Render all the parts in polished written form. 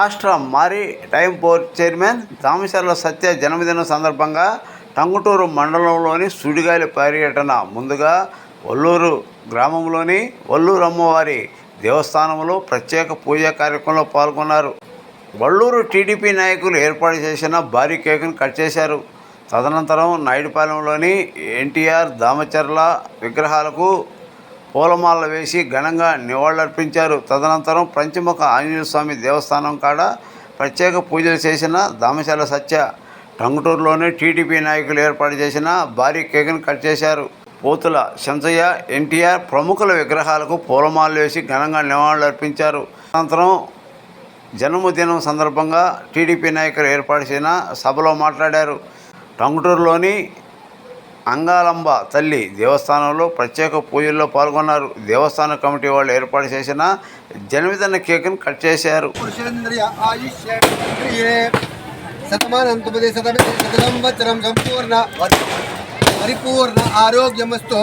రాష్ట్ర maritime port chairman Damacharla సత్య జన్మదినం సందర్భంగా టంగుటూరు మండలంలోని సుడిగాలి పర్యటన. ముందుగా వల్లూరు గ్రామంలోని వల్లూరు అమ్మవారి దేవస్థానంలో ప్రత్యేక పూజా కార్యక్రమంలో పాల్గొన్నారు. వల్లూరు టీడీపీ నాయకులు ఏర్పాటు చేసిన భారీ కేకును కట్ చేశారు. తదనంతరం నాయుడుపాలెంలోని ఎన్టీఆర్, దామచర్ల విగ్రహాలకు పూలమాలలు వేసి ఘనంగా నివాళులర్పించారు. తదనంతరం పంచముఖ ఆంజనేయ స్వామి దేవస్థానం కాడ ప్రత్యేక పూజలు చేసిన దామచర్ల సత్య టంగుటూరులోని టీడీపీ నాయకులు ఏర్పాటు చేసిన భారీ కేకును కట్ చేశారు. పోతుల శంసయ్య, ఎన్టీఆర్ ప్రముఖుల విగ్రహాలకు పూలమాలలు వేసి ఘనంగా నివాళులర్పించారు. అనంతరం జన్మదినం సందర్భంగా టీడీపీ నాయకులు ఏర్పాటు చేసిన సభలో మాట్లాడారు. టంగుటూరులోని అంగాలంబ తల్లి దేవస్థానంలో ప్రత్యేక పూజల్లో పాల్గొన్నారు. దేవస్థాన కమిటీ వాళ్ళు ఏర్పాటు చేసిన జన్మదిన కేకును కట్ చేశారు. పరిపూర్ణ ఆరోగ్యమస్తు.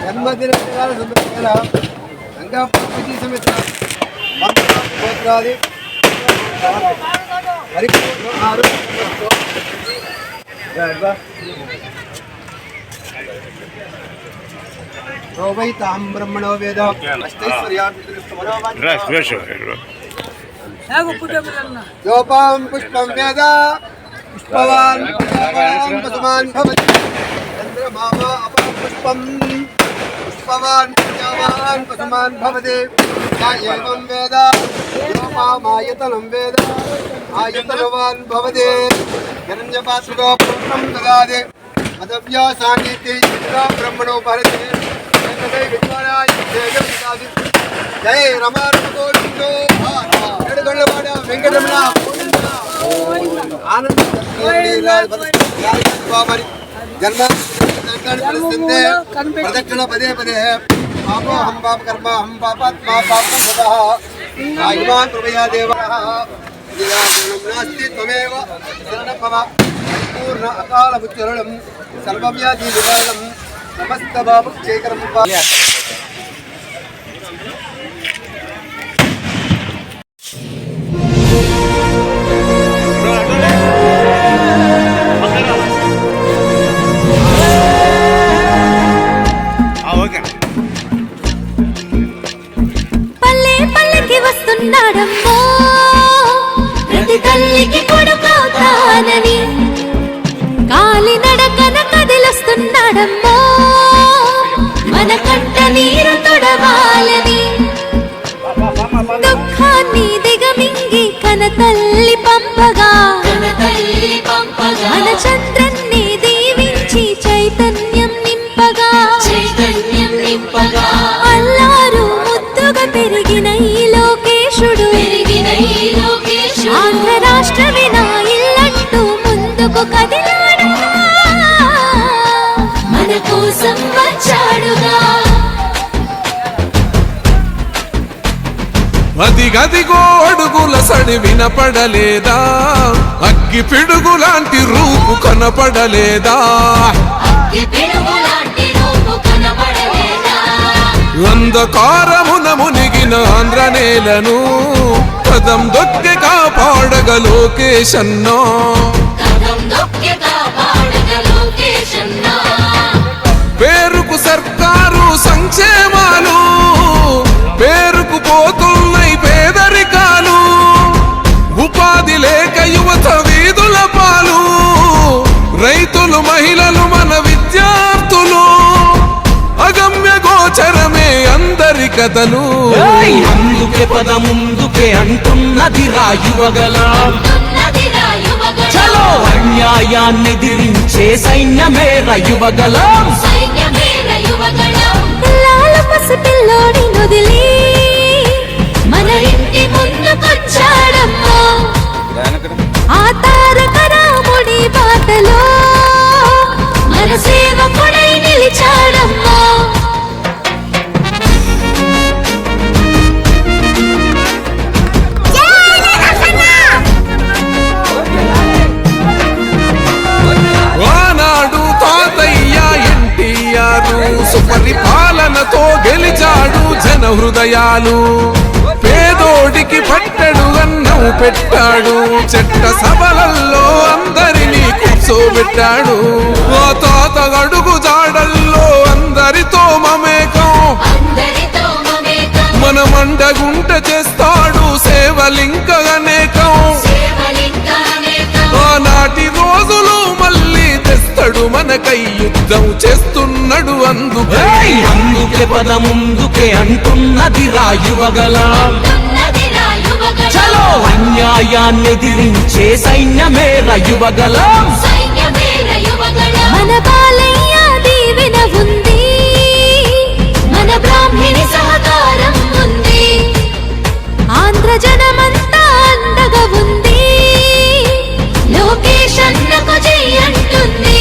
జన్మదిన పరిపూర్ణ ఆరోగ్యమస్తు. రోవైతాం బ్రహ్మణో వేద యోపాం పుష్పం వేద పుష్పవాన్ పశుమాన్ భవతి. చంద్రమామా అపా పుష్పం పుష్పవాన్ ప్రజావాన్ పశుమాన్ భవతి. ఏవం వేద యోపామాయతనం వేద ఆయతనవాన్ భవతి. హిరణ్యపాత్రుడో పుష్పం దదాతి మదవ్యాసానీతి బ్రహ్మణో భరతి. జై రమారమగోవిందో ఏడుగొండవాడ వెంకటరమణ ఆనంద జన్మ ప్రదక్షిణ పదే పదే పాపో హం పాప కర్మ హం పాపాత్మా పాపమాన్ కృపయా దేవ నాస్తి త్వమేవ శరణం మమ. పరిపూర్ణ అకాల ఉచ్చరణం సర్వవ్యాధి నివారణం సమస్త బాబు శేఖరం. పల్లె పల్లెకి వస్తున్నాడమ్మో ప్రతి తల్లికి కొడుకవుతానని. కాలి నడకన కదిలొస్తున్నాడమ్మో మన కంట నీరు తొడవాలని. దుఃఖాన్ని దిగమింగి కన తల్లి పంపగా మన చంద్రన్ని దీవించి చైతన్యం నింపగా అల్లారు ముద్దుగా పెరిగిన ఈ లోకేశుడు ఆంధ్ర రాష్ట్ర వినాయిల్లంటూ ముందుకు కదిలాడు. మన కోసం వచ్చాడుగా. అదిగదిగో అడుగుల సడి వినపడలేదా? అగ్గి పిడుగులాంటి రూపు కనపడలేదా? అంధకారమున మునిగిన ఆంధ్ర నేలను పదం దొక్కి కాపాడగ లోకేశన్నా. పేరుకు సర్కారు సంక్షేమాలు, పేరుకు పోతున్నాయి పేదరికాలు. ఉపాధి లేక యువత వీధుల పాలు, రైతులు మహిళలు మన విద్యార్థులు. అగమ్య గోచరమే అందరి కథలు. అందుకే పద ముందుకే అంటున్నది రాయువగలం. చలో అన్యాయాన్ని దిరించే సైన్యమే రయువగలం. లాల పసిపిల్లోని నొదిలి మన ఇంటి ముందుకొచ్చాడమ్మా. ఆ తారక రాముడి బాటలో మన సేవకుడై నిలిచాడమ్మా. ఆనాడు తాతయ్య ఎన్టీఆర్ సుపరిపాలనతో గెలిచాడు జన హృదయాలు. పేదో పేదోడికి పట్టడు అన్నం పెట్టాడు, చెట్ట సభలల్లో అందరినీ కూర్చోబెట్టాడు. ఆ తాత అడుగు జాడల్లో అందరితో మమేకం, మన మండగుంట చేస్తాడు సేవలింక అనేకం. ఆనాటి రోజులు మళ్ళీ తెస్తాడు మనకై, యుద్ధం చేస్తున్నాడు అందుకై. అందుకే పద ముందుకే అంటున్నది రాయువగలం. చలో అన్యాయాన్ని ఎదిరించే సైన్యమే రయువగలం. మన బాలయ్య దీవెన ఉంది, మన బ్రాహ్మణి సహకారం ఉంది, ఆంధ్ర జనమంతా అండగా ఉంది, లోకేష్ అన్నకు జై అంటుంది.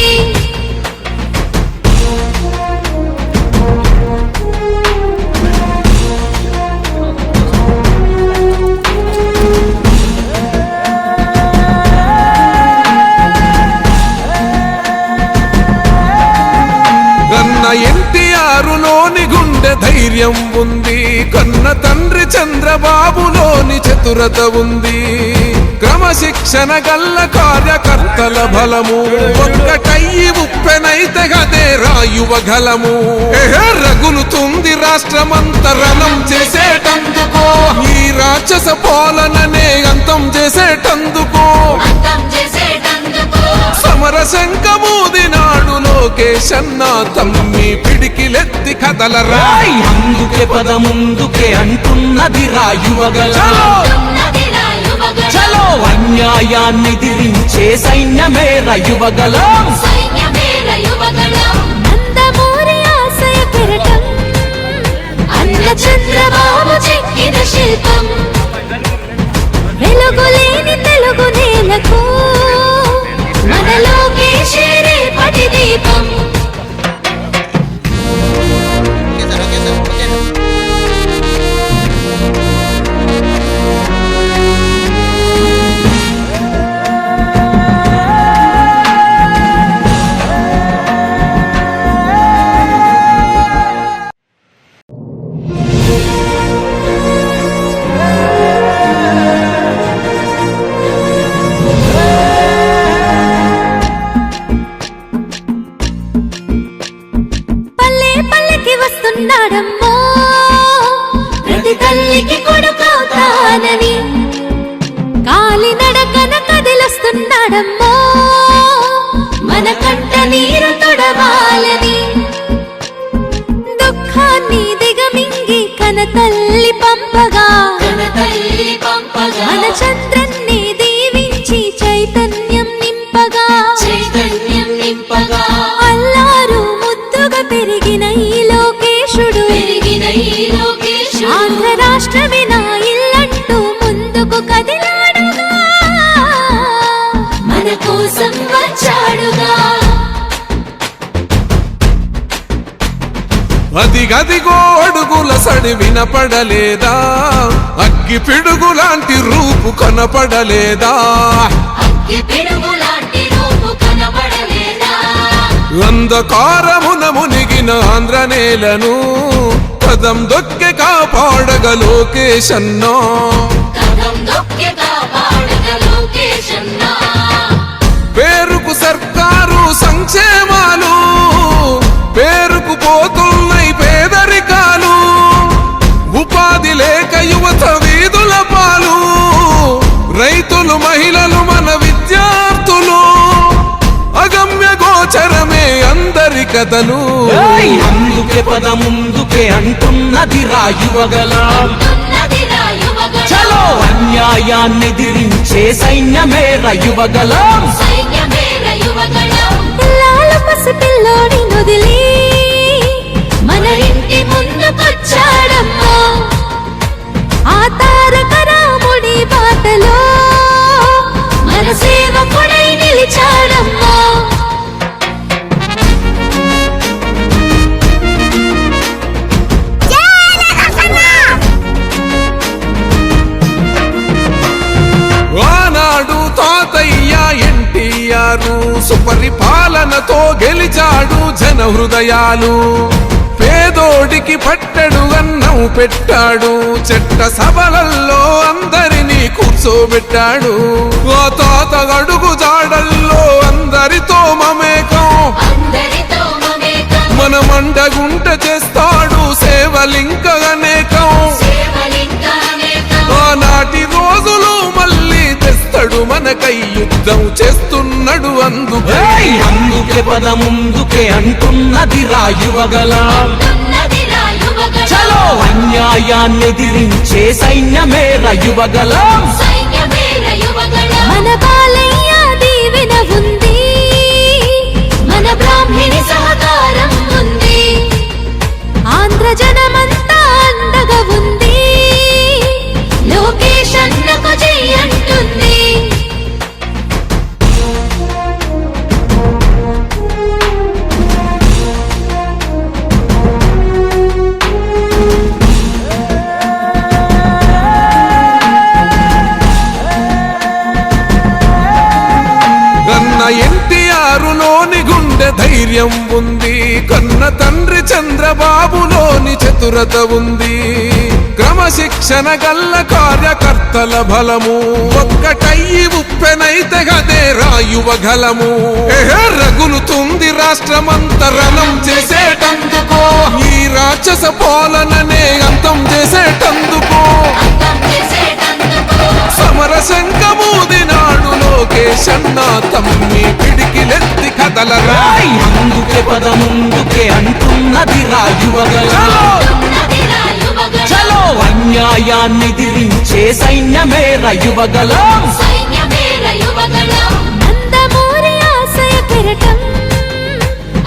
కన్న ఎన్టీఆరులోని గుండె ధైర్యం ఉంది, కన్న తండ్రి చంద్రబాబులోని చతురత ఉంది, క్రమశిక్షణ గల్ల కార్యకర్తల బలము, ఒక్కటయ్యి ఉప్పెనైతే గదే రాయువగలము. రగులుతుంది రాష్ట్రమంత రణం చేసేటందుకో, ఈ రాక్షస పాలననే అంతం చేసేటందుకో, సమర శంఖమూదినాడు లోకేష్ అన్న తమ్మి పిడికిలెత్తి కదలరా. అందుకే పద ముందుకే అంటున్నది రాయువగలం. చలో అన్యాయాన్ని ఎదిరించే సైన్యమే రయువగలం. నందమూరి ఆశయ కెరటం, అన్న చంద్రబాబు చెక్కిన శిల్పం, వెలుగులేని తెలుగు నేలకు మన లోకేశే రేపటి దీపం. వస్తున్నాడమ్మో ప్రతి తల్లికి కొడుకవుతానని, కాలినడకన కదిలొస్తున్నాడమ్మో మన కంట నీరు తొడవాలని, దుఃఖాన్ని దిగమింగి కనతల్లి పంపగా మన చంద్రన్ని దీవించి చైతన్యం నింపగా అల్లారు ముద్దుగా పెరిగిన ఈ లోకేశుడు, ఆంధ్ర రాష్ట్రమే నా ఇల్లంటూ ముందుకు కదిలాడుగా, మన కోసం వచ్చాడుగా. అదిగదిగో అడుగుల సడి వినపడలేదా, అగ్గి పిడుగు లాంటి రూపు కనపడలేదా, అంధకారమున మునిగిన ఆంధ్ర నేలను పదం దొక్కి కాపాడగ లోకేష్ అన్నా. పేరుకు సర్కారు సంక్షేమాలు, పేరుకు పోతున్నాయి పేదరికాలు, ఉపాధి లేక యువత వీధుల పాలు, రైతులు మహిళలు మన విద్యార్థులు, అగమ్య గోచరమే అందరి కథలు. అందుకే పద ముందుకే అంటున్నది రాయువగలం. చలో అన్యాయాన్ని ఎదిరించే సైన్యమే రయువగలం. లాల పసిపిల్లోడి నొదిలి మన ఇంటి ముందుకొచ్చాడమ్మా, ఆ తారక రాముడి బాటలో మన సేవకుడై నిలిచాడమ్మా. ఆనాడు తాతయ్య ఎన్టీఆర్ సుపరిపాలనతో గెలిచాడు జన హృదయాలు, పేదోడికి పట్టెడు అన్నం పెట్టాడు, చెట్ట సభలల్లో అందరినీ కూర్చోబెట్టాడు. ఆ తాత అడుగు జాడల్లో అందరితో మమేకం, మన మండగుంట చేస్తాడు సేవలింక అనేకం. ఆనాటి రోజులు మళ్ళీ తెస్తాడు మనకై, యుద్ధం చేస్తున్నాడు అందుకే. అందుకే పద ముందుకే అంటున్నది రాయువగలం. చలో అన్యాయాన్ని ఎదిరించే సైన్యమే రయువగలం. మన బాలయ్య దీవెన ఉంది, మన బ్రాహ్మణి సహకారం ఉంది, ఆంధ్ర జనమంతా అండగా ఉంది, లోకేష్ అన్నకు జై అంటుంది. కన్న ఎన్టీఆర్లోని గుండె ధైర్యం ఉంది, కన్న తండ్రి చంద్రబాబులోని చతురత ఉంది, క్రమశిక్షణ గల్ల కార్యకర్తల బలము, ఒక్కటయ్యి ఉప్పెనైతే గదే రాయువగలము. రగులుతుంది రాష్ట్రమంతరణం చేసేటందుకో, ఈ రాక్షస పాలననే అంతం చేసేటందుకో, సమర శంఖమూదినాడు లోకేష్ అన్న తమ్మి పిడికిలెత్తి కదలరా. అందుకే పద ముందుకే అంటున్నది రాయువగలం. చలో అన్యాయాన్ని ఎదిరించే సైన్యమే రయువగలం. నందమూరి ఆశయ కిరటం,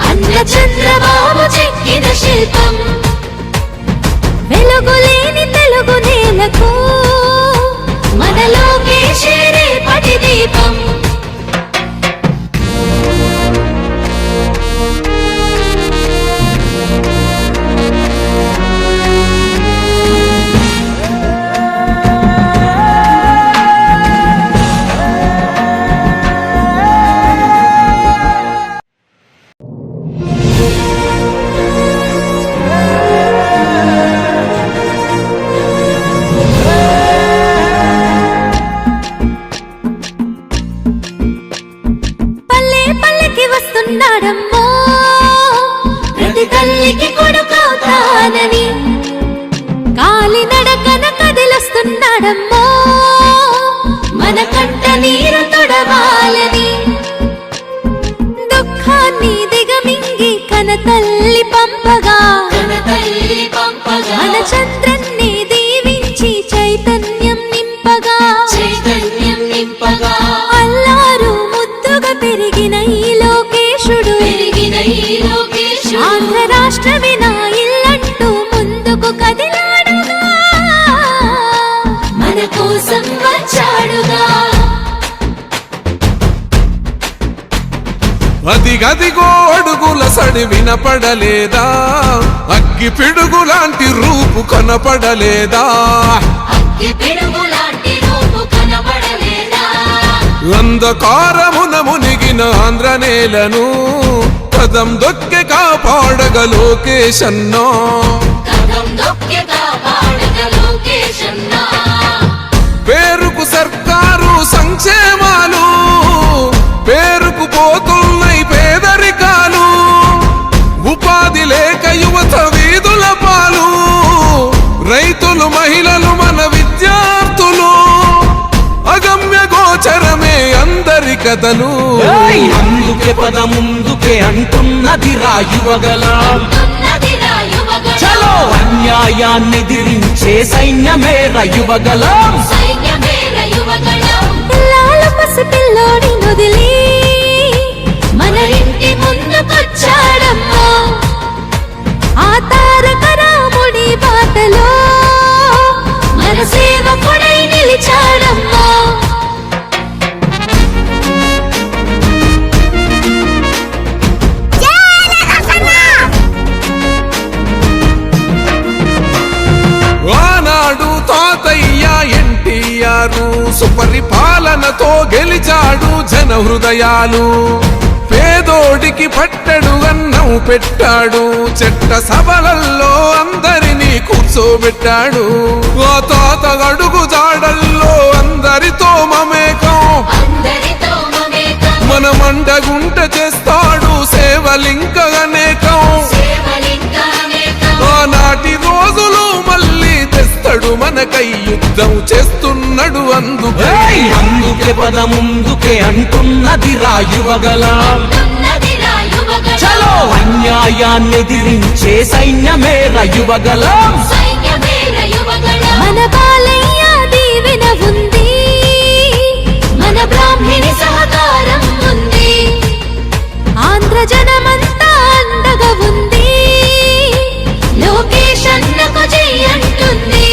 అన్న చంద్రబాబు చెక్కిన శిల్పం, వెలుగులేని తెలుగు నేలకు మన లోకేశే రేపటి దీపం. వస్తున్నాడమ్మో ప్రతి తల్లికి కొడుకవుతానని, కాలి నడకన కదిలొస్తున్నాడమ్మో మన కంట నీరు తొడవాలని, దుఃఖాన్ని దిగమింగి కన తల్లి పంపగా మన చంద్రన్ని దీవించి చైతన్యం నింపగా అల్లారు ముద్దుగా పెరిగిన ఈ లోకేశుడు, ఆంధ్ర రాష్ట్రమే నా ఇల్లంటూ ముందుకు కదిలాడుగా, మన కోసం వచ్చాడుగా. అదిగదిగో అడుగుల సడి వినపడలేదా, అగ్గి పిడుగులాంటి రూపు కనపడలేదా, అంధకారమున మునిగిన ఆంధ్ర నేలను కదం దొక్కి కాపాడగ లోకేష్ అన్నా. పేరుకు సర్కారు సంక్షేమాలు, పేరుకు పోతున్నాయి పేదరికాలు, ఉపాధి లేక యువత వీధుల పాలు, రైతులు మహిళలు మన విద్యార్థులు, అగమ్య గోచరమే అందరి కథలు. అందుకే పద ముందుకే అంటున్నది రాయువగలం. చలో అన్యాయాన్ని ఎదిరించే సైన్యమే రయువగలం. లాలు పసి పిల్లోడి నొదిలి మన ఇంటి ముందుకొచ్చాడమ్మా, ఆ తారక రాముడి బాటలో మన సేవకుడై నిలిచాడమ్మా. ఆనాడు తాతయ్య ఎన్టీఆర్ సుపరిపాలనతో గెలిచాడు జన హృదయాలు, పేదోడికి పట్టెడు అన్నం పెట్టాడు, చెట్ట సభలల్లో అందరినీ కూర్చోబెట్టాడు. ఆ తాత అడుగు జాడల్లో అందరితో మమేకం, మన మండగుంట చేస్తాడు సేవలింక అనేకం. ఆనాటి రోజులు మళ్ళీ తెస్తాడు మనకై, యుద్ధం చేస్తున్నాడు అందుకే. అందుకే పద ముందుకే అంటున్నది రాయువగలం. చలో అన్యాయాన్ని ఎదిరించే సైన్యమే రయువగలం. మన బాలయ్య దీవెన ఉంది, మన బ్రాహ్మణి సహకారం ఉంది, ఆంధ్ర జనమంతా అండగా ఉంది, లోకేష్ అన్నకు జై అంటుంది.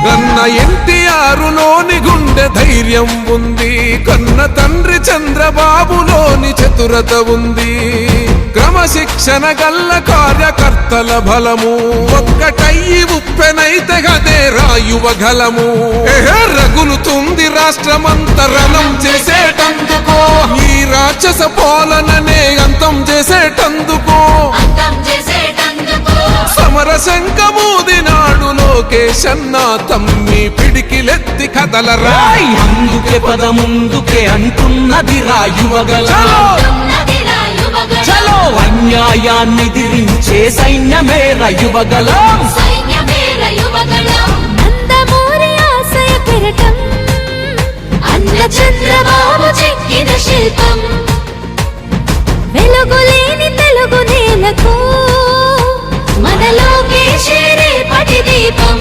కన్న ఎన్టీఆర్లోని గుండె ధైర్యం ఉంది, కన్న తండ్రి చంద్రబాబులోని చతురత ఉంది, క్రమశిక్షణ గల్ల కార్యకర్తల బలము, ఒక్కటయ్యి ఉప్పెనైతే గదే రాయువగలము. రగులుతుంది రాష్ట్రమంతరణం చేసేటందుకో, ఈ రాక్షస పాలననే అంతం చేసేటందుకో, సమర శంఖమూదినాడు లోకేష్ అన్న తమ్మి పిడికిలెత్తి కదలరా. అందుకే పద ముందుకే అంటున్నది రాయువగలం. చలో అన్యాయాన్ని ఎదిరించే సైన్యమే రయువగలం. నందమూరి ఆశయ కిరటం, అన్న చంద్రబాబు చెక్కిన శిల్పం, వెలుగులేని తెలుగు నేలకు మన లోకేశే రేపటి దీపం.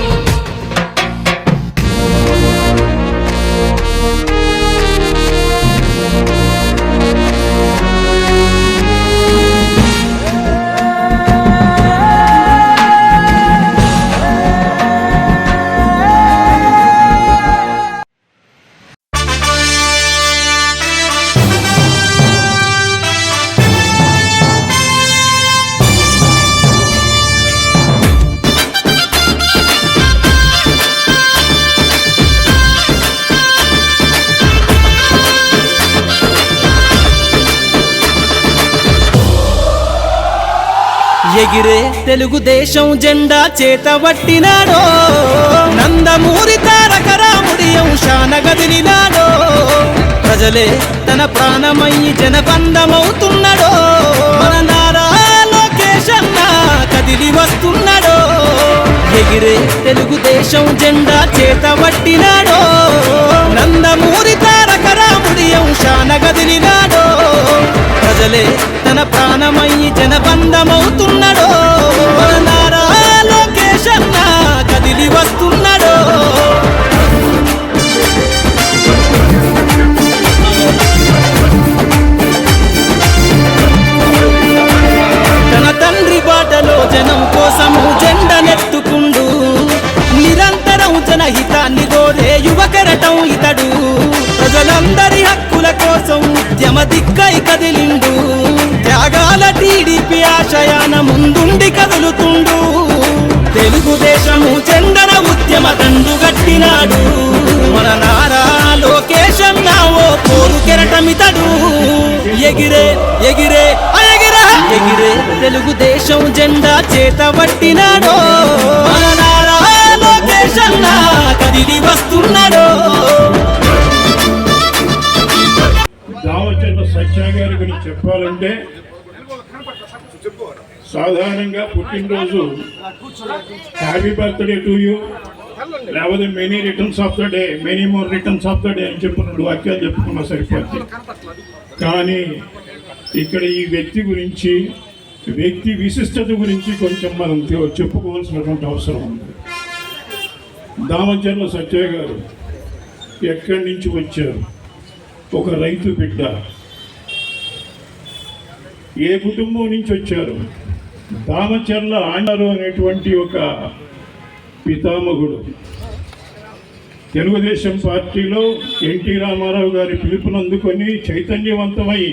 ఎగిరే తెలుగుదేశం జెండా చేతబట్టినాడో, నందమూరి తారక రాముడి అంశాన గదిలినాడో, ప్రజలే తన ప్రాణమయ్యి జనబంధమవుతున్నాడో, మన నారా లోకేష్ అన్న కదిలి వస్తున్నాడో. ఎగిరే తెలుగుదేశం జెండా చేతబట్టినాడో, నందమూరి తారక రాముడి అంశాన గదిలినాడో, ప్రజలే తన ప్రాణమయ్యి జనబంధమవుతున్నాడో, మన నారా లోకేష్ అన్న కదిలి వస్తున్నాడో. తన తండ్రి బాటలో జనం కోసము జెండనెత్తుకుండు, నిరంతరం జనహితాన్ని కోరే యువకెరటం ఇతడు, ప్రజలందరి హక్కుల కోసం ఉద్యమ దిక్కై కదిలిండు, త్యాగాల టీడీపీ ఆశయాన ముందుండి కదులుతుండు, తెలుగుదేశము చెందన ఉద్యమ దండు గట్టినాడు, మన నారా లోకేష్ అన్న ఓ పోరు కెరటమితడు. ఎగిరే ఎగిరే ఎగిరే ఎగిరే తెలుగుదేశం జెండా చేతబట్టినాడో, మన నారా లోకేష్ అన్న కదిలి వస్తున్నాడో. దామచర్ల సత్య గారి గురించి చెప్పాలంటే, సాధారణంగా పుట్టినరోజు హ్యాపీ బర్త్డే టు యూ, లేకపోతే many returns of the day, many more returns of the day అని చెప్పినప్పుడు వాక్యాలు చెప్పుకున్నా సరిపోతుంది. కానీ ఇక్కడ ఈ వ్యక్తి గురించి, వ్యక్తి విశిష్టత గురించి కొంచెం మనం చెప్పుకోవాల్సినటువంటి అవసరం ఉంది. దామచర్ల సత్య గారు ఎక్కడి నుంచి వచ్చారు? ఒక రైతు బిడ్డ. ఏ కుటుంబం నుంచి వచ్చారు? దామచర్ల ఆండారు అనేటువంటి ఒక పితామహుడు. తెలుగుదేశం పార్టీలో ఎన్టీ రామారావు గారి పిలుపునందుకొని చైతన్యవంతమై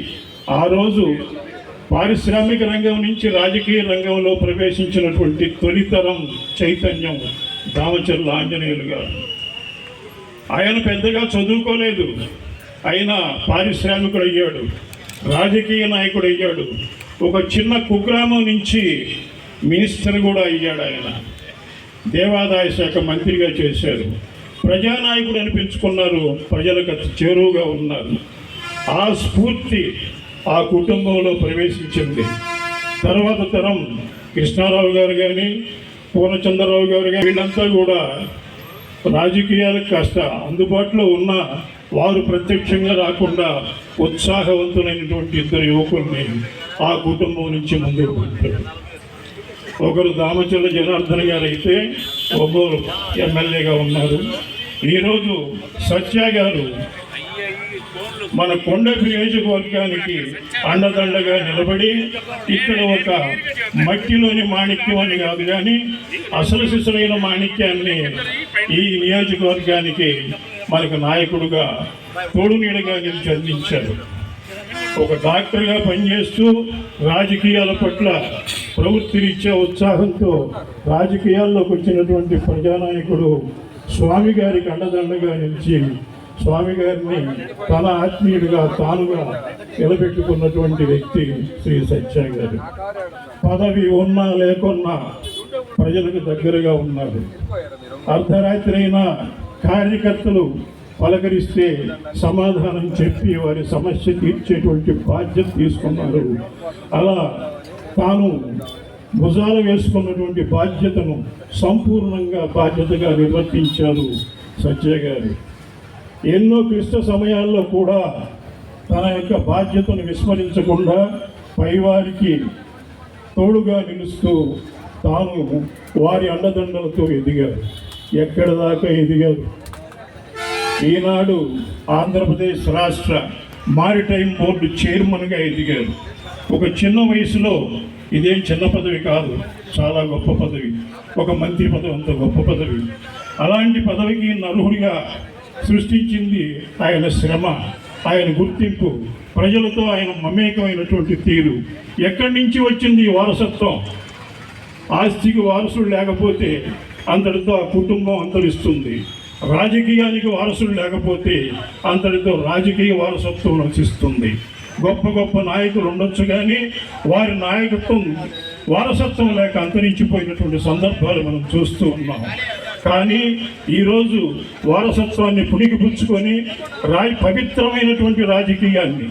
ఆ రోజు పారిశ్రామిక రంగం నుంచి రాజకీయ రంగంలో ప్రవేశించినటువంటి తొలితరం చైతన్యం దామచర్ల ఆంజనేయులు గారు. ఆయన పెద్దగా చదువుకోలేదు, ఆయన పారిశ్రామికుడు అయ్యాడు, రాజకీయ నాయకుడు అయ్యాడు. ఒక చిన్న కుగ్రామం నుంచి మినిస్టర్ కూడా అయ్యాడు. ఆయన దేవాదాయ శాఖ మంత్రిగా చేశారు. ప్రజానాయకుడు అనిపించుకున్నారు, ప్రజలకు అతి చేరువుగా ఉన్నారు. ఆ స్ఫూర్తి ఆ కుటుంబంలో ప్రవేశించింది. తర్వాత తరం కృష్ణారావు గారు కానీ, పూర్ణచంద్రరావు గారు కానీ, వీళ్ళంతా కూడా రాజకీయాలకు కాస్త అందుబాటులో ఉన్న వారు ప్రత్యక్షంగా రాకుండా ఉత్సాహవంతులైనటువంటి ఇద్దరు యువకుల్ని ఆ కుటుంబం నుంచి ముందుకు పెట్టారు. ఒకరు దామచర్ల జనార్దన్ గారు అయితే ఒంగోలు ఎమ్మెల్యేగా ఉన్నారు. ఈరోజు సత్య గారు మన కొండపి నియోజకవర్గానికి అండదండగా నిలబడి ఇక్కడ ఒక మట్టిలోని మాణిక్యం అని కాదు కానీ అసలు సిసలైన మాణిక్యాన్ని ఈ నియోజకవర్గానికి మనకు నాయకుడుగా తోడు నీడగా నిలిచి అందించారు. ఒక డాక్టర్గా పనిచేస్తూ రాజకీయాల పట్ల ప్రవృత్తిరీత్యా ఉత్సాహంతో రాజకీయాల్లోకి వచ్చినటువంటి ప్రజానాయకుడు స్వామి గారికి అండదండగా నిలిచి స్వామి గారిని తన ఆత్మీయుడిగా తానుగా నిలబెట్టుకున్నటువంటి వ్యక్తి శ్రీ సత్య గారు. పదవి ఉన్నా లేకున్నా ప్రజలకు దగ్గరగా ఉన్నారు. అర్ధరాత్రి అయినా కార్యకర్తలు పలకరిస్తే సమాధానం చెప్పి వారి సమస్య తీర్చేటువంటి బాధ్యత తీసుకున్నారు. అలా తాను భుజాలు వేసుకున్నటువంటి బాధ్యతను సంపూర్ణంగా బాధ్యతగా నిర్వర్తించారు సత్య గారు. ఎన్నో క్లిష్ట సమయాల్లో కూడా తన యొక్క బాధ్యతను విస్మరించకుండా పైవారికి తోడుగా నిలుస్తూ తాను వారి అండదండలతో ఎదిగారు. ఎక్కడ దాకా ఎదిగారు. ఈనాడు ఆంధ్రప్రదేశ్ రాష్ట్ర మారిటైమ్ బోర్డు చైర్మన్గా ఎదిగారు. ఒక చిన్న వయసులో ఇదేం చిన్న పదవి కాదు, చాలా గొప్ప పదవి. ఒక మంత్రి పదవి అంత గొప్ప పదవి. అలాంటి పదవికి నరుహుడిగా సృష్టించింది ఆయన శ్రమ, ఆయన గుర్తింపు, ప్రజలతో ఆయన మమేకమైనటువంటి తీరు. ఎక్కడి నుంచి వచ్చింది ఈ వారసత్వం? ఆస్తికి వారసుడు లేకపోతే అంతటితో ఆ కుటుంబం అంతరిస్తుంది. రాజకీయానికి వారసుడు లేకపోతే అంతటితో రాజకీయ వారసత్వం నశిస్తుంది. గొప్ప గొప్ప నాయకులు ఉండొచ్చు కానీ వారి నాయకత్వం వారసత్వం లేక అంతరించిపోయినటువంటి సందర్భాలు మనం చూస్తూ ఉన్నాం. కానీ ఈరోజు వారసత్వాన్ని పుణికిపుచ్చుకొని పవిత్రమైనటువంటి రాజకీయాన్ని,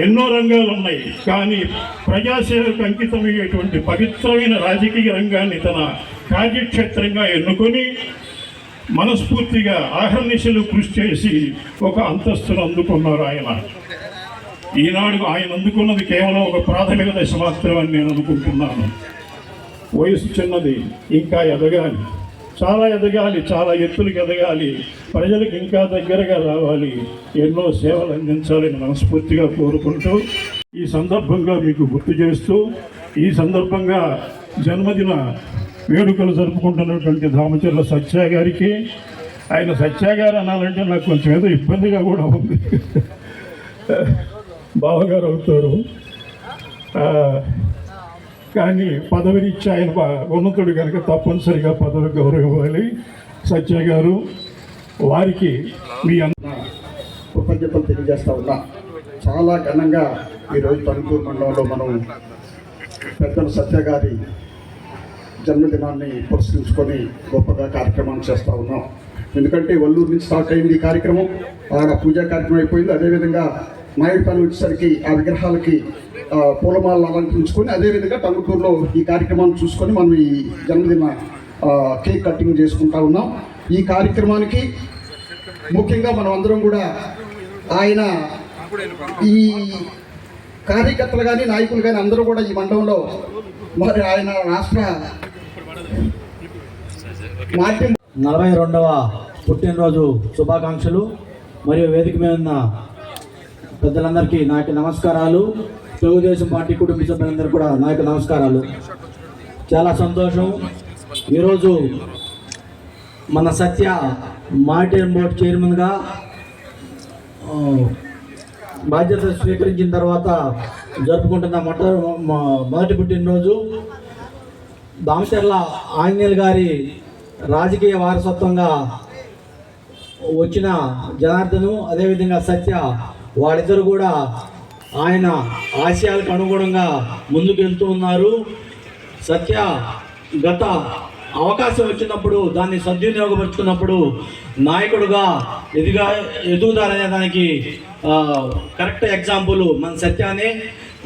ఎన్నో రంగాలు ఉన్నాయి కానీ ప్రజాసేవకు అంకితమయ్యేటువంటి పవిత్రమైన రాజకీయ రంగాన్ని తన కార్యక్షేత్రంగా ఎన్నుకొని మనస్ఫూర్తిగా ఆహర్నిశలు కృషి చేసి ఒక అంతస్తును అందుకున్నారు ఆయన. ఈనాడు ఆయన అందుకున్నది కేవలం ఒక ప్రాథమిక దశ మాత్రమని నేను అనుకుంటున్నాను. వయసు చిన్నది, ఇంకా ఎదగాలి, చాలా ఎదగాలి, చాలా ఎత్తులకు ఎదగాలి, ప్రజలకు ఇంకా దగ్గరగా రావాలి, ఎన్నో సేవలు అందించాలని మనస్ఫూర్తిగా కోరుకుంటూ ఈ సందర్భంగా మీకు గుర్తు చేస్తూ, ఈ సందర్భంగా జన్మదిన వేడుకలు జరుపుకుంటున్నటువంటి దామచర్ల సత్య గారికి, ఆయన సత్య గారు అనాలంటే నాకు కొంచెం ఏదో ఇబ్బందిగా కూడా ఉంది, బావగారు అవుతారు. కానీ పదవినిచ్చి ఆయన ఉన్నతుడు కనుక తప్పనిసరిగా పదవి గౌరవం ఇవ్వాలి. సత్య గారు వారికి మీ కృతజ్ఞతలు తెలియజేస్తా ఉన్నా. చాలా ఘనంగా ఈరోజు టంగుటూరు మండలంలో మనం పెద్దల సత్య గారి జన్మదినాన్ని పురస్కరించుకొని గొప్పగా కార్యక్రమాన్ని చేస్తూ ఉన్నాం. ఎందుకంటే వల్లూరు నుంచి స్టార్ట్ అయింది ఈ కార్యక్రమం, ఆడ పూజా కార్యక్రమం అయిపోయింది. అదేవిధంగా నాయుడుపల్లి వచ్చేసరికి ఆ విగ్రహాలకి పూలమాలను అలంకరించుకొని అదేవిధంగా టంగుటూరులో ఈ కార్యక్రమాన్ని చూసుకొని మనం ఈ జన్మదిన కేక్ కటింగ్ చేసుకుంటా ఉన్నాం. ఈ కార్యక్రమానికి ముఖ్యంగా మనం అందరం కూడా ఆయన ఈ కార్యకర్తలు కానీ నాయకులు కానీ అందరూ కూడా ఈ మండలంలో మరి ఆయన రాష్ట్ర 42వ పుట్టినరోజు శుభాకాంక్షలు. మరియు వేదిక మీద ఉన్న పెద్దలందరికీ నాకు నమస్కారాలు. తెలుగుదేశం పార్టీ కుటుంబ సభ్యులందరూ కూడా నాకు నమస్కారాలు. చాలా సంతోషం. ఈరోజు మన సత్య మారిటైమ్ బోర్డు చైర్మన్గా బాధ్యత స్వీకరించిన తర్వాత జరుపుకుంటున్న మొదటి పుట్టినరోజు దామచర్ల ఆంజనేయులు గారి రాజకీయ వారసత్వంగా వచ్చిన జనార్దను, అదేవిధంగా సత్య, వాళ్ళిద్దరు కూడా ఆయన ఆశయాలకు అనుగుణంగా ముందుకు వెళ్తూ ఉన్నారు. సత్య గత అవకాశం వచ్చినప్పుడు దాన్ని సద్వినియోగపరుచుకున్నప్పుడు నాయకుడుగా ఎదుగుతారనే దానికి కరెక్ట్ ఎగ్జాంపుల్ మన సత్యానే.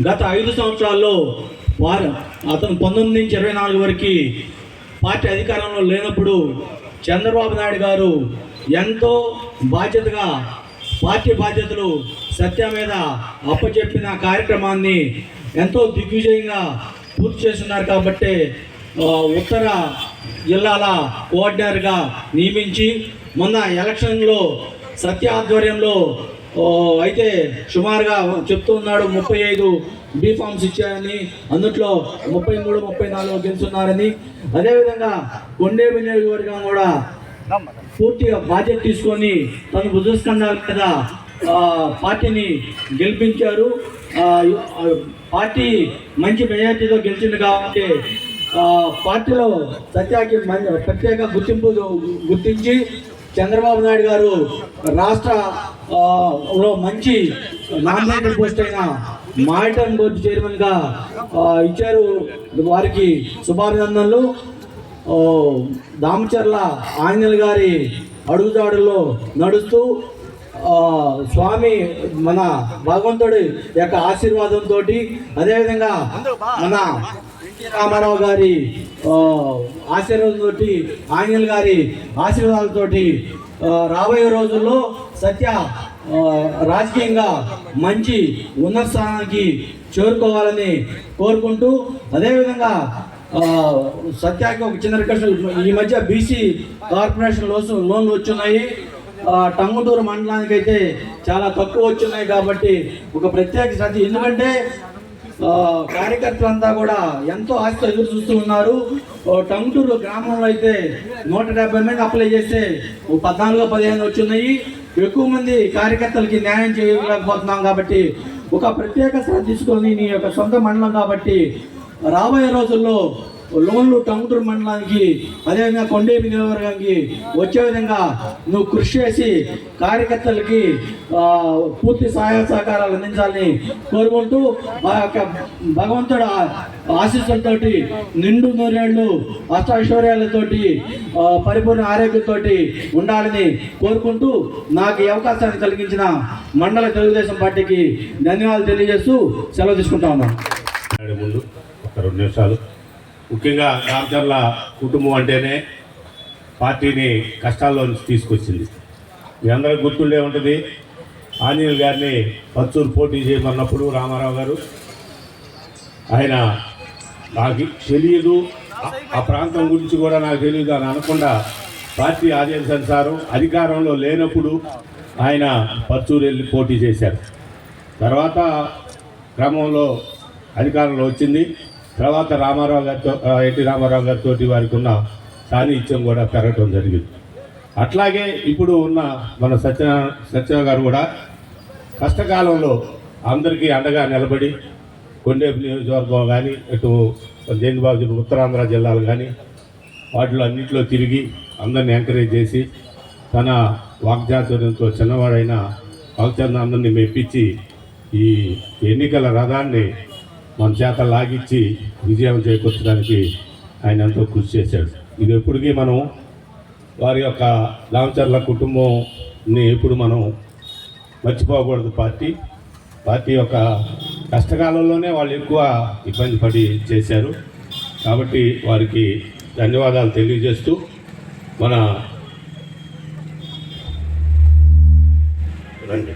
గత 5 సంవత్సరాల్లో అతను 19 నుంచి 24 వరకు పార్టీ అధికారంలో లేనప్పుడు చంద్రబాబు నాయుడు గారు ఎంతో బాధ్యతగా పార్టీ బాధ్యతలు సత్య మీద అప్పచెప్పిన కార్యక్రమాన్ని ఎంతో దిగ్విజయంగా పూర్తి చేస్తున్నారు. కాబట్టి ఉత్తర జిల్లాల కోఆర్డినేటర్గా నియమించి మొన్న ఎలక్షన్లో సత్య ఆధ్వర్యంలో అయితే సుమారుగా చెప్తూ ఉన్నాడు 35 బీఫామ్స్ ఇచ్చారని, అందుట్లో 33, 34 గెలుచున్నారని. అదేవిధంగా కొండేపి నియోజకవర్గం కూడా పూర్తిగా బాధ్యత తీసుకొని తన భుజస్కంధాల మీద పార్టీని గెలిపించారు. పార్టీ మంచి మెజార్టీతో గెలిచింది కాబట్టి పార్టీలో సత్యాకి ప్రత్యేక గుర్తింపు గుర్తించి చంద్రబాబు నాయుడు గారు రాష్ట్రలో మంచి నామినేటెడ్ పోస్ట్ అయిన మారిటైమ్ బోర్డు చైర్మన్గా ఇచ్చారు. వారికి శుభాభినందనలు. దామచర్ల ఆంజనేయులు గారి అడుగుజాడుల్లో నడుస్తూ స్వామి మన భగవంతుడి యొక్క ఆశీర్వాదంతో, అదేవిధంగా మన రామారావు గారి ఆశీర్వాదంతో, ఆంజనేయులు గారి ఆశీర్వాదాలతో రాబోయే రోజుల్లో సత్య రాజకీయంగా మంచి ఉన్నత స్థానానికి చేరుకోవాలని కోరుకుంటూ, అదేవిధంగా సత్యాకి ఒక చిన్న రిక్వెస్ట్, ఈ మధ్య బీసీ కార్పొరేషన్ లోన్లు వచ్చున్నాయి. టంగుటూరు మండలానికి అయితే చాలా తక్కువ వచ్చున్నాయి. కాబట్టి ఒక ప్రత్యేక శ్రద్ధ, ఎందుకంటే కార్యకర్తలంతా కూడా ఎంతో ఆశతో ఎదురు చూస్తూ ఉన్నారు. టంగుటూరు గ్రామంలో అయితే 170 మంది అప్లై చేస్తే 14-15 వచ్చున్నాయి. ఎక్కువ మంది కార్యకర్తలకి న్యాయం చేయలేకపోతున్నాం. కాబట్టి ఒక ప్రత్యేక శ్రద్ధ తీసుకొని నీ యొక్క సొంత మండలం కాబట్టి రాబోయే రోజుల్లో లోన్లు టంగుటూరు మండలానికి, అదేవిధంగా కొండేపి నియోజకవర్గానికి వచ్చే విధంగా నువ్వు కృషి చేసి కార్యకర్తలకి పూర్తి సహాయ సహకారాలు అందించాలని కోరుకుంటూ, ఆ యొక్క భగవంతుడు ఆశీస్సులతోటి నిండు నూరేళ్లు అష్టైశ్వర్యాలతోటి పరిపూర్ణ ఆరోగ్యంతో ఉండాలని కోరుకుంటూ, నాకు ఈ అవకాశాన్ని కలిగించిన మండల తెలుగుదేశం పార్టీకి ధన్యవాదాలు తెలియజేస్తూ సెలవు తీసుకుంటా ఉన్నాను. ముందు ఒక 2 నిమిషాలు, ముఖ్యంగా దామచర్ల కుటుంబం అంటేనే పార్టీని కష్టాల్లో నుంచి తీసుకొచ్చింది. మీ అందరికి గుర్తుండే ఉంటుంది, ఆంజనేయులు గారిని పచ్చూరు పోటీ చేయమన్నప్పుడు రామారావు గారు, ఆయన నాకు తెలియదు, ఆ ప్రాంతం గురించి కూడా నాకు తెలియదు అని అనకుండా పార్టీ ఆదేశానుసారం అధికారంలో లేనప్పుడు ఆయన పచ్చూరు వెళ్ళి పోటీ చేశారు. తర్వాత క్రమంలో అధికారంలో వచ్చింది. తర్వాత రామారావు గారితో, ఎన్టీ రామారావు గారితో వారికి ఉన్న సాన్నిధ్యం కూడా పెరగటం జరిగింది. అట్లాగే ఇప్పుడు ఉన్న మన సత్య గారు కూడా కష్టకాలంలో అందరికీ అండగా నిలబడి కొండేపి నియోజకవర్గం కానీ, ఇటు జైన్బాబు ఉత్తరాంధ్ర జిల్లాలు కానీ వాటిలో అన్నింటిలో తిరిగి అందరిని ఎంకరేజ్ చేసి తన వాగ్చాతుర్యంతో చిన్నవాడైన వాగ్చాతుర్యం అందరినీ మెప్పించి ఈ ఎన్నికల రథాన్ని మన చేత లాగిచ్చి విజయం చేకూర్చడానికి ఆయన ఎంతో కృషి చేశాడు. ఇది ఎప్పటికీ మనం వారి యొక్క దామచర్ల కుటుంబంని ఎప్పుడు మనం మర్చిపోకూడదు. పార్టీ యొక్క కష్టకాలంలోనే వాళ్ళు ఎక్కువ ఇబ్బంది పడి చేశారు. కాబట్టి వారికి ధన్యవాదాలు తెలియజేస్తూ మన రండి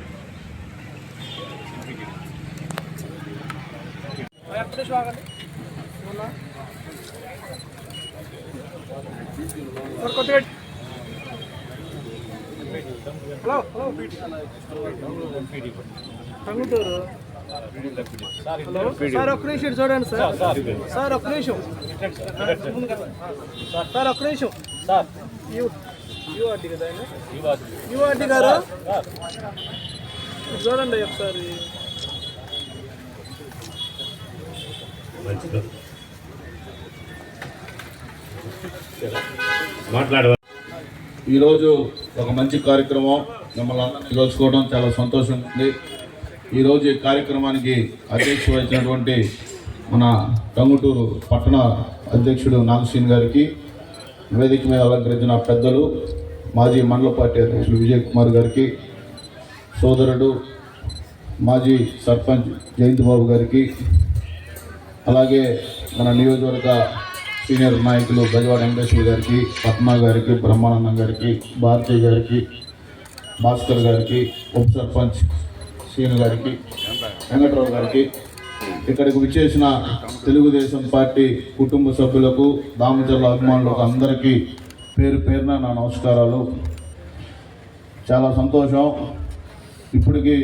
టంగుటూరు సార్ ఒక్క నిమిషం చూడండి సార్. సార్ ఒక్క నిమిషం సార్, ఒక్క నిమిషం సార్. యుఆర్డి కదా, యుఆర్డి గారు చూడండి ఒకసారి. ఈరోజు ఒక మంచి కార్యక్రమం మిమ్మల్ని అందరినీ కలుసుకోవడం చాలా సంతోషంగా ఉంది. ఈరోజు ఈ కార్యక్రమానికి అధ్యక్ష వహించినటువంటి మన టంగుటూరు పట్టణ అధ్యక్షుడు నాగశ్రీన్ గారికి, వేదిక మీద అలంకరించిన పెద్దలు మాజీ మండల పార్టీ అధ్యక్షుడు విజయ్ కుమార్ గారికి, సోదరుడు మాజీ సర్పంచ్ జయంత్ బాబు గారికి, అలాగే మన నియోజకవర్గ సీనియర్ నాయకులు గజవాడ వెంకటేశ్వర గారికి, పద్మా గారికి, బ్రహ్మానందం గారికి, భారతీ గారికి, భాస్కర్ గారికి, ఉప సర్పంచ్ శ్రీను గారికి, వెంకట్రావు గారికి, ఇక్కడికి విచ్చేసిన తెలుగుదేశం పార్టీ కుటుంబ సభ్యులకు, దామచర్ల అభిమానులకు అందరికీ పేరు పేరున నా నమస్కారాలు. చాలా సంతోషం. ఇప్పటికీ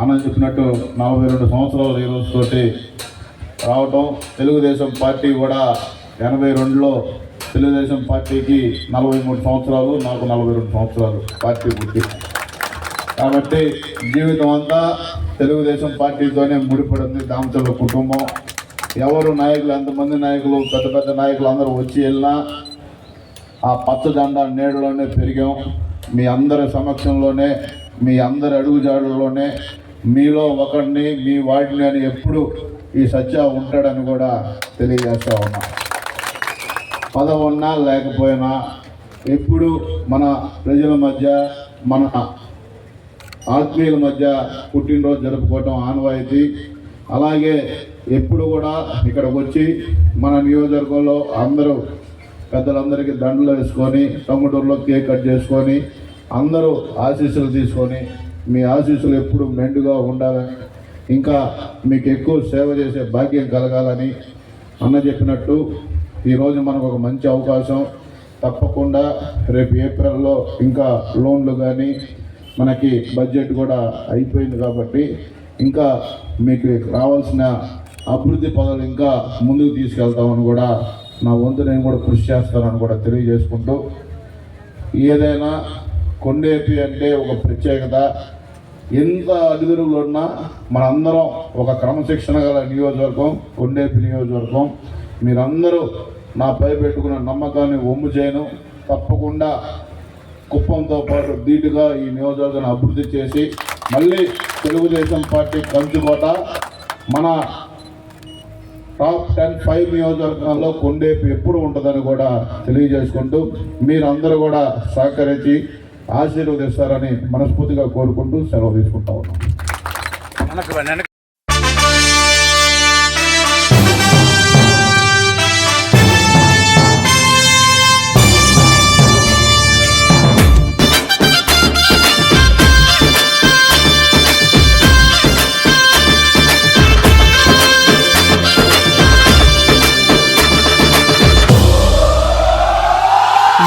ఆనంద్ చెప్పినట్టు 42 సంవత్సరాలు ఈ రోజుతోటి రావటం. తెలుగుదేశం పార్టీ కూడా 82లో తెలుగుదేశం పార్టీకి 43 సంవత్సరాలు, నాకు 42 సంవత్సరాలు పార్టీ పుట్టి. కాబట్టి జీవితం అంతా తెలుగుదేశం పార్టీతోనే ముడిపడింది దామచర్ల కుటుంబం. ఎవరు నాయకులు, ఎంతమంది నాయకులు, పెద్ద పెద్ద నాయకులు అందరూ వచ్చి వెళ్ళినా ఆ పచ్చ జెండా నీడలోనే పెరిగాం. మీ అందరి సమక్షంలోనే, మీ అందరి అడుగుజాడుల్లోనే మీలో ఒకరిని, మీ వాడిని అని ఎప్పుడు ఈ సత్య ఉంటాడని కూడా తెలియజేస్తా ఉన్నా. పదవి ఉన్నా లేకపోయినా ఎప్పుడు మన ప్రజల మధ్య, మన ఆత్మీయుల మధ్య పుట్టినరోజు జరుపుకోవటం ఆనవాయితీ. అలాగే ఎప్పుడు కూడా ఇక్కడికి వచ్చి మన నియోజకవర్గంలో అందరూ పెద్దలందరికీ దండలు వేసుకొని, టంగుటూరులో కేక్ కట్ చేసుకొని, అందరూ ఆశీస్సులు తీసుకొని, మీ ఆశీస్సులు ఎప్పుడు మెండుగా ఉండాలని, ఇంకా మీకు ఎక్కువ సేవ చేసే భాగ్యం కలగాలని అన్న చెప్పినట్టు ఈరోజు మనకు ఒక మంచి అవకాశం. తప్పకుండా రేపు ఏప్రిల్లో ఇంకా లోన్లు కానీ, మనకి బడ్జెట్ కూడా అయిపోయింది కాబట్టి ఇంకా మీకు రావాల్సిన అభివృద్ధి పనులు ఇంకా ముందుకు తీసుకెళ్తామని కూడా నా వంతు నేను కూడా కృషి చేస్తానని కూడా తెలియజేసుకుంటూ, ఏదైనా కొండేపి అంటే ఒక ప్రత్యేకత. ఎంత అడుగురులు ఉన్నా మనందరం ఒక క్రమశిక్షణ గల నియోజకవర్గం కొండేపి నియోజకవర్గం. మీరందరూ నాపై పెట్టుకున్న నమ్మకాన్ని ఒమ్ము చేయను. తప్పకుండా కుప్పంతో పాటు ధీటుగా ఈ నియోజకవర్గాన్ని అభివృద్ధి చేసి మళ్ళీ తెలుగుదేశం పార్టీ కంచుకోట మన టాప్ 10-5 నియోజకవర్గాల్లో కొండేపి ఎప్పుడు ఉంటుందని కూడా తెలియజేసుకుంటూ, మీరందరూ కూడా సహకరించి ఆశీర్వదిస్తారని మనస్ఫూర్తిగా కోరుకుంటూ సెలవు తీసుకుంటా ఉన్నాం.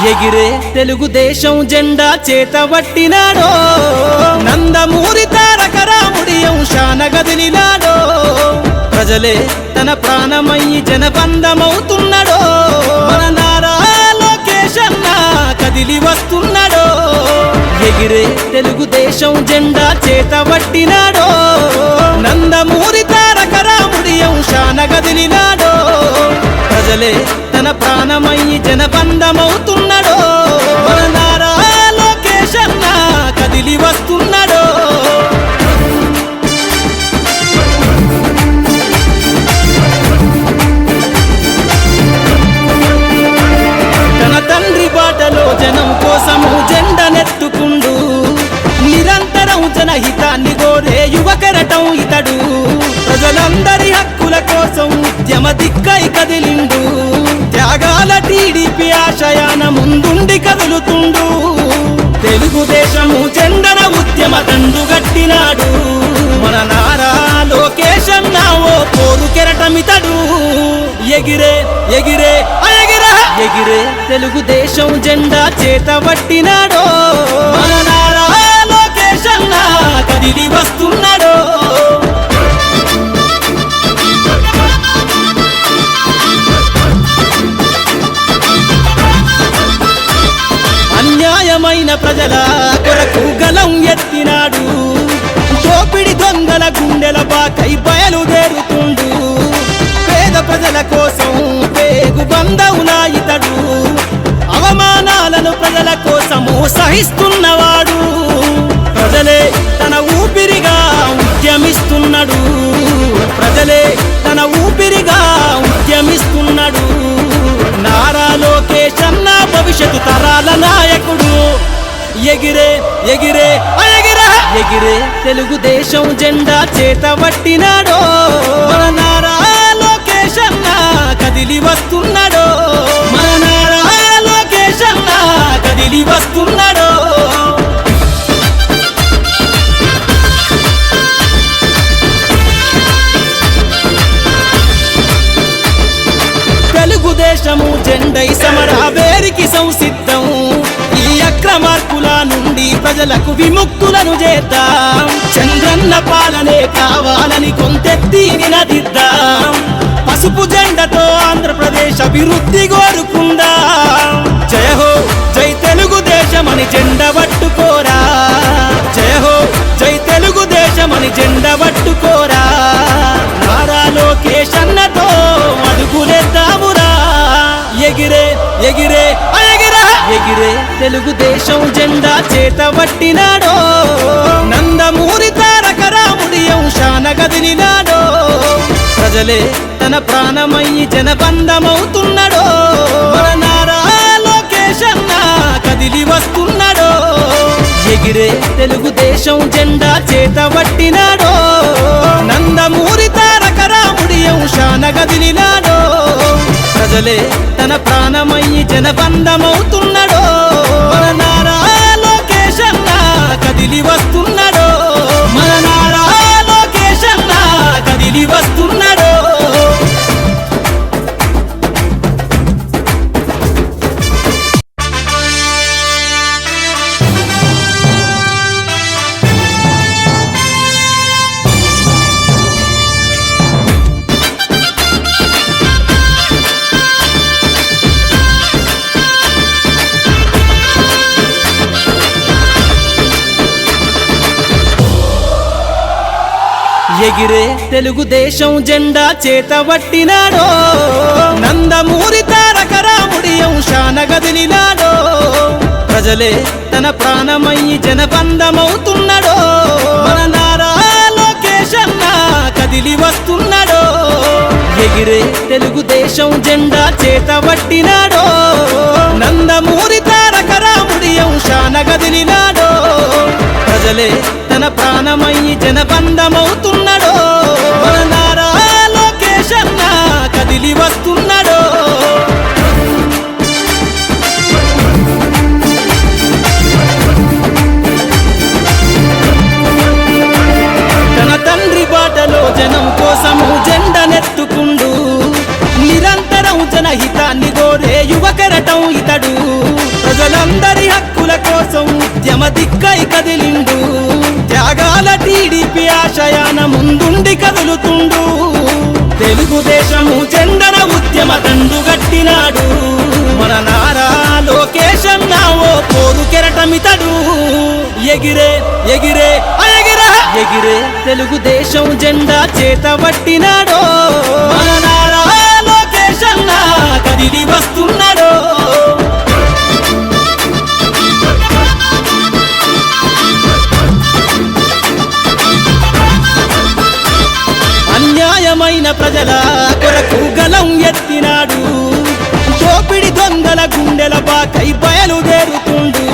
ఎగిరే తెలుగుదేశం జెండా చేతబట్టినాడో, నందమూరి తారక రాముడి అంశాన గదిలినాడో, ప్రజలే తన ప్రాణమయ్యి జనబంధమవుతున్నాడో, మన నారా లోకేష్ అన్న కదిలి వస్తున్నాడో. ఎగిరే తెలుగుదేశం జెండా చేతబట్టినాడో, నందమూరి తారక రాముడి అంశాన గదిలినాడో, ప్రజలే తన ప్రాణమయ్యి జనబంధమవుతున్నాడో, మన నారా లోకేష్ అన్న కదిలి వస్తున్నాడో. తన తండ్రి బాటలో జనం కోసము జెండనెత్తుకుండు, నిరంతరం జనహితాన్ని కోరే యువకరటం ఇతడు. ప్రజలందరి హక్కుల కోసం ఉద్యమ దిక్కై కదిలిండు, త్యాగాల టీడీపీ ఆశయాన ముందుండి కదులుతుండు. తెలుగుదేశము జెండన ఉద్యమ దండుగట్టినాడు, మన నారా లోకేష్ అన్న ఓ పోరు కెరటమితడు. ఎగిరే ఎగిరే ఎగిరే ఎగిరే తెలుగుదేశం జెండా చేతబట్టినాడో, మన నారా లోకేష్ అన్న కదిలి వస్తున్నాడో. అన్యాయమైన ప్రజల కొరకు గలం ఎత్తినాడు, బాకై బయలుదేరుతుండు పేద ప్రజల కోసం పేగు బంధవులా ఇతడు అవమానాలను ప్రజల కోసము సహిస్తున్నవాడు ప్రజలే తన ఊపిరిగా ఉద్యమిస్తున్నాడు ప్రజలే తన ఊపిరిగా ఉద్యమిస్తున్నాడు నారా లోకేష్ అన్న భవిష్యత్తు తరాల నాయకుడు ఎగిరే ఎగిరే ఎగిరే ఎగిరే తెలుగుదేశం జెండా చేతబట్టినాడో మన నారా లోకేష్ అన్న కదిలి వస్తున్నాడో మన నారా లోకేష్ అన్న కదిలి వస్తున్నాడో తెలుగుదేశము జెండై సమరావేరికి సంసిద్ధం ఈ అక్రమార్కుల నుండి ప్రజలకు విముక్తులను చేద్దాం చంద్రన్న పాలనే కావాలని కొంతెత్తి నినదిద్దాం పసుపు జెండతో ఆంధ్రప్రదేశ్ అభివృద్ధి కోరుకుందాం జయ హో జై తెలుగుదేశమని జెండ పట్టుకోరా జయ హో జై తెలుగుదేశమని జెండ పట్టుకోరా నారా లోకేష్ అన్నతో అడుగులేద్దామురా ఎగిరే ఎగిరే ఎగిరే ఎగిరే తెలుగుదేశం జెండా చేతబట్టినాడో నందమూరి తారక రాముడి అంశాన గదిలినాడో ప్రజలే తన ప్రాణమయ్యి జనబంధమవుతున్నాడో మన నారా లోకేష్ అన్న కదిలి వస్తున్నాడో ఎగిరే తెలుగుదేశం జెండా చేతబట్టినాడో నందమూరి తారక రాముడి అంశాన గదిలినాడో ప్రజలే తన ప్రాణమయ్యి జనబంధమవుతున్నాడో మన నారా లోకేష్ అన్న కదిలి వస్తున్నాడో మన నారా లోకేష్ అన్న కదిలి వస్తున్నాడో ఎగిరే తెలుగుదేశం జెండా చేతబట్టినాడో నందమూరి తారక రాముడి అంశాన గదిలినాడో ప్రజలే తన ప్రాణమయ్యి జనబంధమవుతున్నాడో మన నారా లోకేష్ అన్న కదిలి వస్తున్నాడో ఎగిరే తెలుగుదేశం జెండా చేతబట్టినాడో నందమూరి తారక రాముడి అంశాన గదిలినాడో ప్రజలే తన ప్రాణమయ్యి జనబంధమవుతున్నాడో మన నారా లోకేష్ అన్న కదిలి వస్తున్నాడో తన తండ్రి బాటలో జనం కోసము జెండనెత్తుకుండు నిరంతరం జనహితాన్ని కోరే యువకెరటం ఇతడు ప్రజలందరి హక్కుల కోసం ఉద్యమ దిక్కై కదిలిండు త్యాగాల టీడీపీ ఆశయాన ముందుండి కదులుతుండు తెలుగుదేశము జెండన ఉద్యమ దండుగట్టినాడు మన నారా లోకేష్ అన్న ఓ పోరు కెరటమితడు ఎగిరే ఎగిరే ఎగిరే ఎగిరే తెలుగుదేశం జెండా చేతబట్టినాడో మన నారా లోకేష్ అన్న కదిలి వస్తున్నాడో అన్యాయమైన ప్రజల కొరకు గలం ఎత్తినాడు దోపిడి దొంగల గుండెల బాకై బయలుదేరుతుండు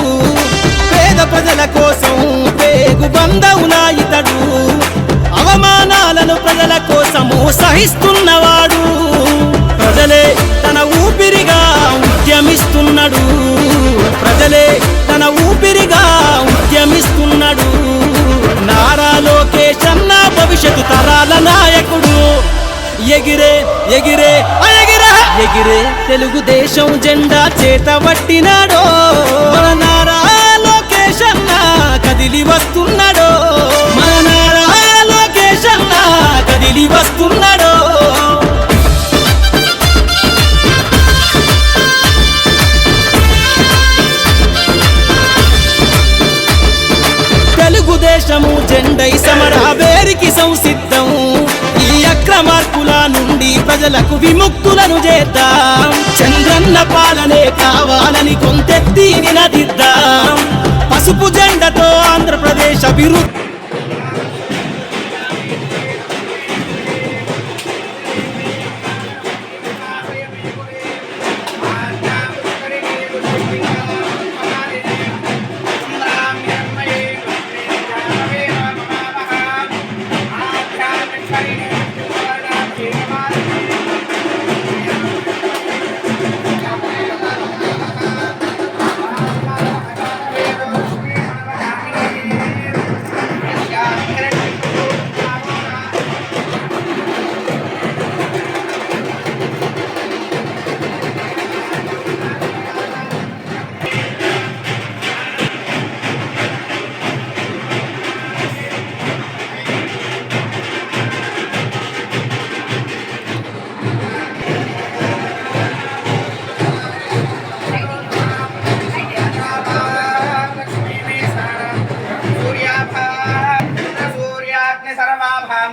పేద ప్రజల కోసం పేగు బంధవులా ఇతడు అవమానాలను ప్రజల కోసము సహిస్తున్నవాడు ప్రజలే తన ఊపిరిగా ఉద్యమిస్తున్నాడు ప్రజలే తన ఊపిరిగా ఉద్యమిస్తున్నాడు నారా లోకేష్ అన్న భవిష్యత్తు తరాల నాయకుడు ఎగిరే ఎగిరే ఎగిరే ఎగిరే తెలుగుదేశం జెండా చేతబట్టినాడో మన నారా లోకేష్ అన్న కదిలి వస్తున్నాడో మన నారా లోకేష్ అన్న కదిలి వస్తున్నాడో తెలుగుదేశము జెండై సమరావేరికి సంసిద్ధం మార్పుల నుండి ప్రజలకు విముక్తులను చేద్దాం. చంద్రన్న పాలనే కావాలని కొంతెత్తి నినదిద్దాం. పసుపు జెండతో ఆంధ్రప్రదేశ్ అభివృద్ధి.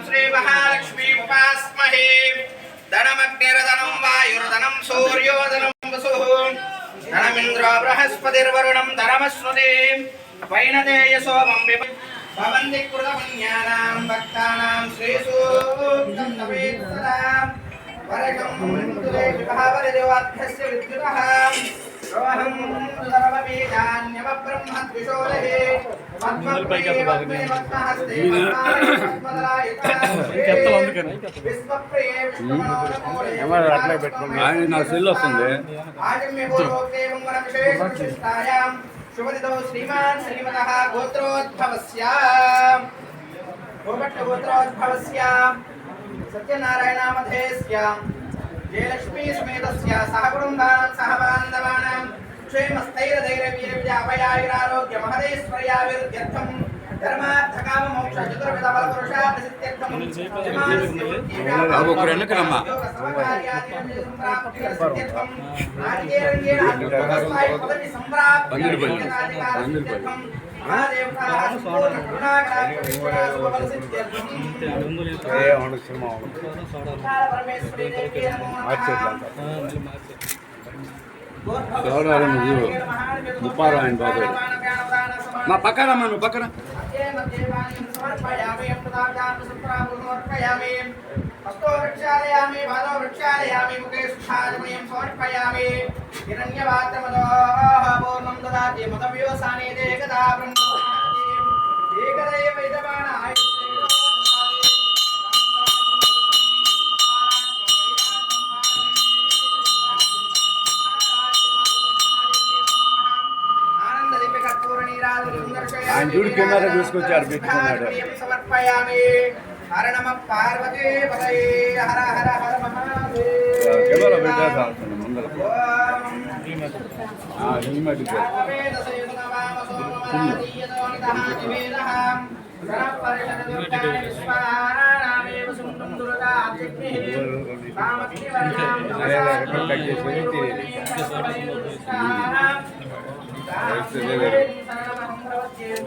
శ్రీ మహాలక్ష్మీ ఉపాస్మహే. ధనమగ్నిర్ధనం వాయుర్ధనం సూర్యోధనం వసుః ధనమింద్రో బృహస్పతిర్వరుణం ధనమశ్నుతే వైనతేయ సోమం భవంతి కృతపుణ్యానాం భక్తానాం శ్రీసూక్తం తపేత్ సదా వరకం తులే విభావరిదేవార్థస్య విద్యుతః రోహం సర్వబీజాన్యవబ్రహ్మద్విషోదహే పద్మప్రియే పద్మే పద్మహస్తే విశ్వప్రియే విష్ణుమనోరమోరే నా సెల్ వస్తుంది. ఆజమ్యపూర్వోక్తేవం శుభదితో శ్రీమాన్ శ్రీమతః గోత్రోద్భవస్య సత్యనారాయణామధేస్య జయలక్ష్మీ సమేతస్య సహ కుటుంబానాం సహ బాంధవానాం క్షేమస్థైర్యధైర్యవీర్యవిజయాభయాయురారోగ్య మహదేశ్వర్యాభివృద్ధ్యర్థం ధర్మార్థకామ మోక్ష చతుర్విధ ఫల పురుషార్థ సిద్ధ్యర్థం ముప్పారాయణ బాబు మా పక్కన మన పక్కన हस्तो वृक्षालयामि पादो वृक्षालयामि मुखे सुषाजमयं समर्पयामि हिरण्यवात्रमदोः पूर्णं ददाति मदव्योसाने एकदा ब्रह्मणाति एकदैव यजमान आयुष्येनो ఆనంద దివ్య కర్పూర నీరాజన సుందరశయ ఆయన చూడు కింద తీసుకొచ్చారు పెట్టుకున్నాడు సమర్పయామి హర నమ పార్వతీ పతయే హర హర హర మహాదేవ కెమెరా పెట్టేసాల్సింది ముందర హెల్మెట్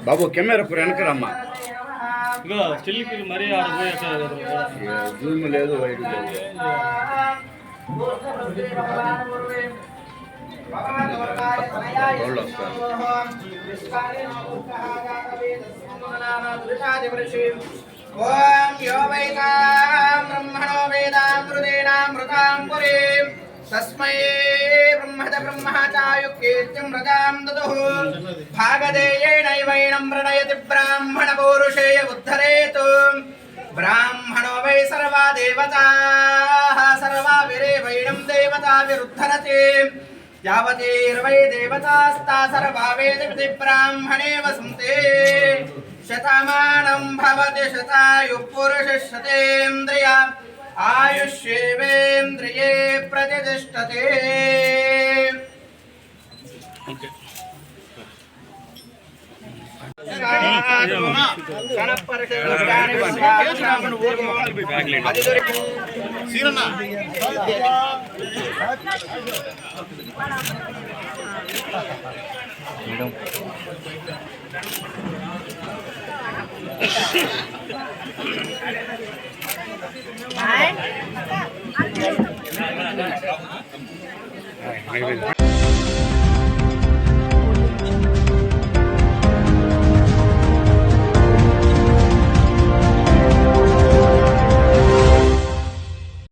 బాబు కెమెరా వెనకరమ్మా మరీ జూమ్ లేదు వైట్ లేదు ఓం యో వైతాం బ్రహ్మణో వేదామృతేనామృతాంబురే తస్మై బ్రహ్మద బ్రహ్మచాయుక్తేత్యం మృతాం దదుః భాగదేయేనైవైనం ప్రణయతి బ్రాహ్మణ పౌరుషేయ ఉద్ధరేతు బ్రాహ్మణో వై సర్వా దేవతాః సర్వావిరేవైనం దేవతావిరుద్ధరతి యావతీర్వై దేవతాస్తా సర్వా వేదవితి బ్రాహ్మణే వసంతే శతమానం భవతి శతాయుః పురుషः శతేంద్రియ ఆయుష్యేవేంద్రియే ప్రతిష్టతే. అయిపోయింది.